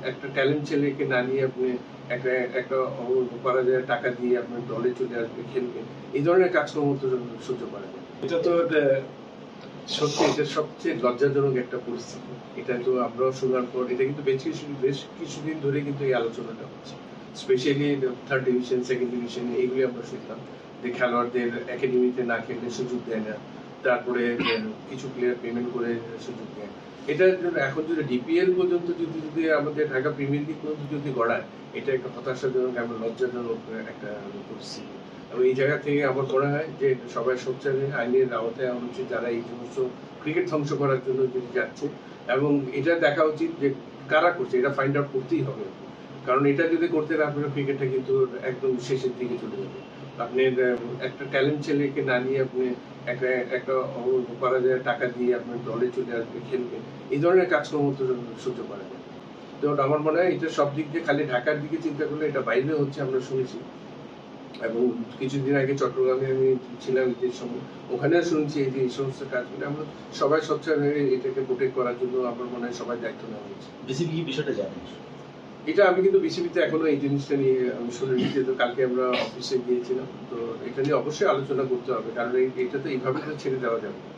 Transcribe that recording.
একটা ট্যালেন্ট ছেলেকে না নিয়ে আপনি একটা একটা করা যায় টাকা দিয়ে আপনার দলে চলে আসবে, খেলবে, এই ধরনের কাজকর্ম তো সহ্য করে না। এটা তো সত্যি এটা সবচেয়ে লজ্জাজনক একটা পরিস্থিতি। এটা তো আমরাও শোনার পর এটা কিন্তু বেশ কিছুদিন ধরে কিন্তু এই আলোচনাটা হচ্ছে। Specially third division, second division এইগুলি আমরা শুনলাম যে খেলোয়াড়দের একাডেমিতে না খেললে সুযোগ দেয় না। তারপরে কিছু প্লেয়ার পেমেন্ট করে সুযোগ দেয়। এটা এখন যদি ডিপিএল পর্যন্ত যদি আমাদের ঢাকা প্রিমিয়ার লিগ পর্যন্ত যদি গড়ায়, এটা একটা হতাশাজনক এবং লজ্জাজনক একটা পরিস্থিতি। এবং এই জায়গা থেকে আমার মনে হয় যে সবাই সোচ্চারে আইনের আওতায় আনা উচিত, যারা এই সমস্ত ক্রিকেট ধ্বংস করার জন্য যদি যাচ্ছে, এবং এটা দেখা উচিত যে কারা করছে, এটা ফাইন্ড আউট করতেই হবে। কারণ এটা যদি করতে না পারে ক্রিকেটটা কিন্তু একদম শেষের দিকে চলে যাবে। আপনি একটা ট্যালেন্ট ছেলেকে না নিয়ে আপনি একটা একটা করা যায় টাকা দিয়ে আপনার দলে চলে আসবে, খেলবে, এই ধরনের কাজকর্ম তো সহ্য করে না। তো আমার মনে হয় এটা সব দিক দিয়ে খালি ঢাকার দিকে চিন্তা করলে এটা বাইরে হচ্ছে, আমরা শুনেছি। এবং কিছুদিন আগে চট্টগ্রামে আমি ছিলাম ঈদের সময়, ওখানেও শুনছি এই যে এই সমস্ত কাজগুলো আমরা সবাই সোচ্চার হয়ে এটাকে প্রোটেক্ট করার জন্য আমার মনে হয় সবাই দায়িত্ব নেওয়া হয়েছে। বিসিবি কি বিষয়টা জানে? এটা আমি কিন্তু বিসিবিতে এখনো এই জিনিসটা নিয়ে আমি শুনিনি, যেহেতু কালকে আমরা অফিসে গিয়েছিলাম, তো এটা নিয়ে অবশ্যই আলোচনা করতে হবে, কারণ এটা তো এইভাবে তো ছেড়ে দেওয়া যাবে না।